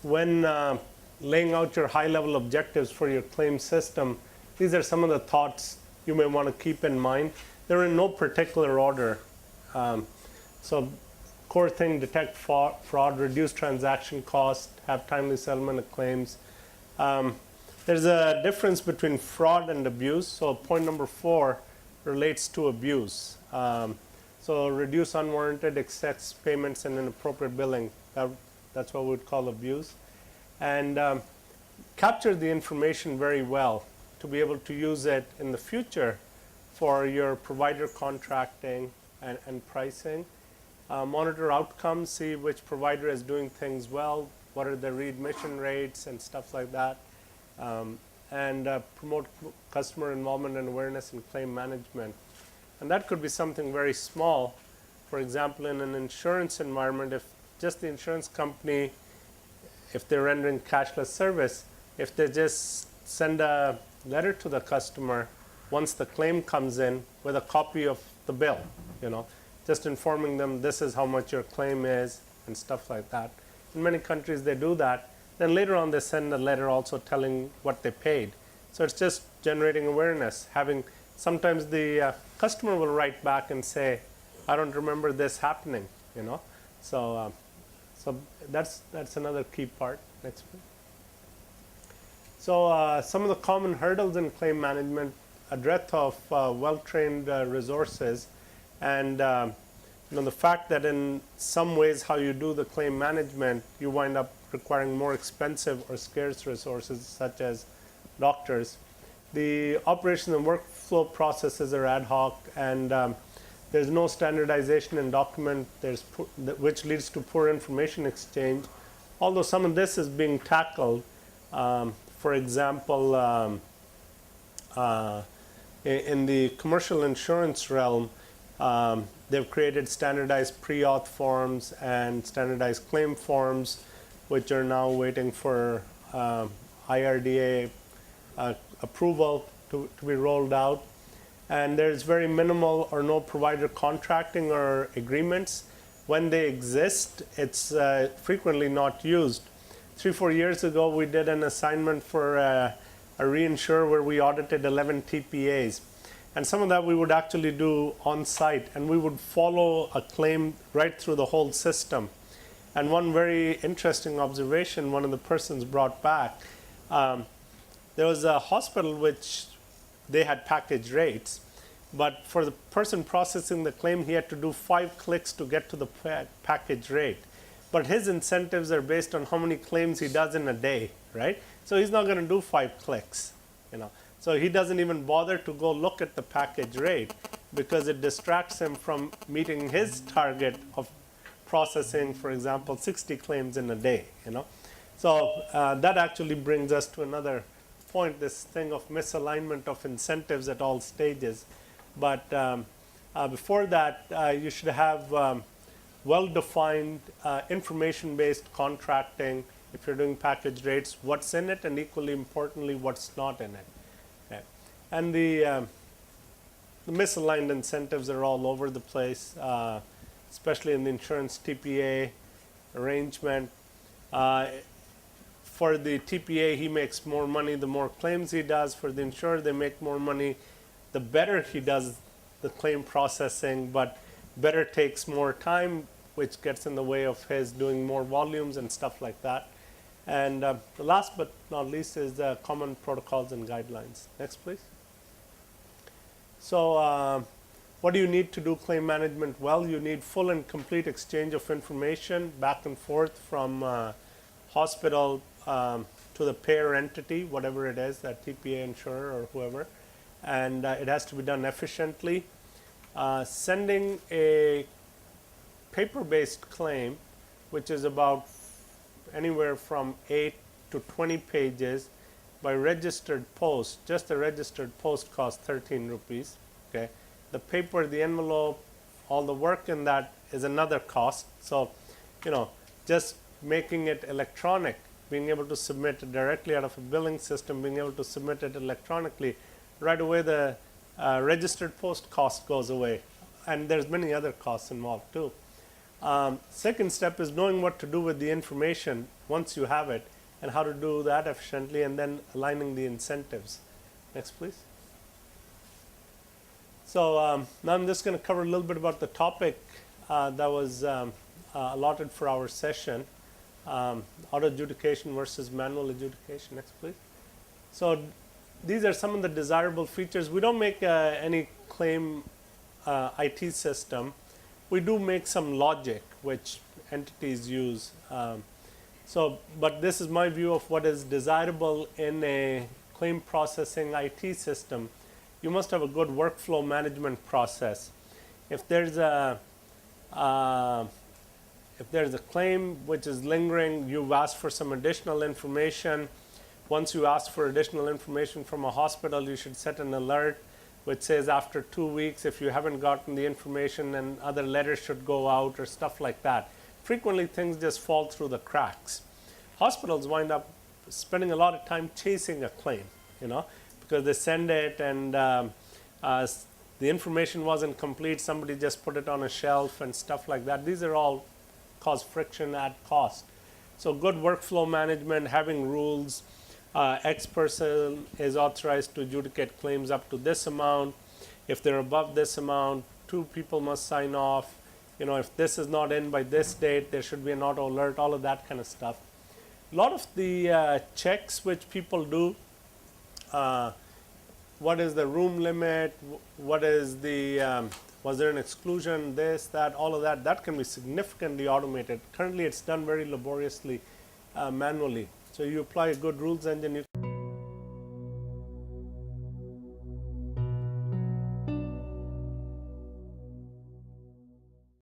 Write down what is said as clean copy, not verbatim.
when laying out your high-level objectives for your claim system, these are some of the thoughts you may want to keep in mind. They're in no particular order. So core thing, detect fraud, reduce transaction cost, have timely settlement of claims. There's a difference between fraud and abuse. So point number 4 relates to abuse. So reduce unwarranted excess payments and inappropriate billing. That's what we would call abuse. And capture the information very well to be able to use it in the future for your provider contracting and pricing. Monitor outcomes, see which provider is doing things well, what are their readmission rates and stuff like that. And promote customer involvement and awareness in claim management. And that could be something very small. For example, in an insurance environment, if just the insurance company, if they're rendering cashless service, if they just send a letter to the customer once the claim comes in with a copy of the bill, just informing them this is how much your claim is and stuff like that. In many countries they do that. Then later on they send a letter also telling what they paid. So it's just generating awareness. Sometimes the customer will write back and say, I don't remember this happening, So that's another key part. Next please. So some of the common hurdles in claim management, a breadth of well-trained resources, and the fact that in some ways how you do the claim management, you wind up requiring more expensive or scarce resources such as doctors. The operations and workflow processes are ad hoc, and there's no standardization in document, which leads to poor information exchange. Although some of this is being tackled, for example, in the commercial insurance realm, they've created standardized pre-auth forms and standardized claim forms, which are now waiting for IRDA approval to be rolled out. And there's very minimal or no provider contracting or agreements. When they exist, it's frequently not used. 3-4 years ago, we did an assignment for a reinsurer where we audited 11 TPAs. And some of that we would actually do on site, and we would follow a claim right through the whole system. And one very interesting observation one of the persons brought back, there was a hospital which they had package rates, but for the person processing the claim, he had to do 5 clicks to get to the package rate. But his incentives are based on how many claims he does in a day, right? So he's not going to do 5 clicks, So he doesn't even bother to go look at the package rate because it distracts him from meeting his target of processing, for example, 60 claims in a day, So that actually brings us to another point, this thing of misalignment of incentives at all stages. But before that, you should have well-defined information-based contracting. If you're doing package rates, what's in it, and equally importantly, what's not in it. Okay. And the misaligned incentives are all over the place, especially in the insurance TPA arrangement. For the TPA, he makes more money the more claims he does. For the insurer, they make more money the better he does the claim processing, but better takes more time, which gets in the way of his doing more volumes and stuff like that. And the last but not least is the common protocols and guidelines. Next, please. So what do you need to do claim management well? You need full and complete exchange of information back and forth from hospital to the payer entity, whatever it is, that TPA insurer or whoever. And it has to be done efficiently. Sending a paper-based claim, which is about anywhere from 8 to 20 pages by registered post. Just the registered post costs 13 rupees. Okay, the paper, the envelope, all the work in that is another cost. So, just making it electronic, being able to submit it directly out of a billing system, being able to submit it electronically, right away the registered post cost goes away. And there's many other costs involved too. Second step is knowing what to do with the information once you have it and how to do that efficiently, and then aligning the incentives. Next, please. So now I'm just going to cover a little bit about the topic that was allotted for our session, auto adjudication versus manual adjudication. Next, please. So these are some of the desirable features. We don't make any claim IT system. We do make some logic which entities use. But this is my view of what is desirable in a claim processing IT system. You must have a good workflow management process. If there's a claim which is lingering, you've asked for some additional information. Once you ask for additional information from a hospital, you should set an alert which says after 2 weeks, if you haven't gotten the information, and other letters should go out or stuff like that. Frequently, things just fall through the cracks. Hospitals wind up spending a lot of time chasing a claim, because they send it and the information wasn't complete. Somebody just put it on a shelf and stuff like that. These are all cause friction at cost. So good workflow management, having rules. X person is authorized to adjudicate claims up to this amount. If they're above this amount, 2 people must sign off. If this is not in by this date, there should be an auto alert, all of that kind of stuff. A lot of the checks which people do, what is the room limit, what is the, was there an exclusion, this, that, all of that, that can be significantly automated. Currently, it's done very laboriously manually. So you apply a good rules engine, you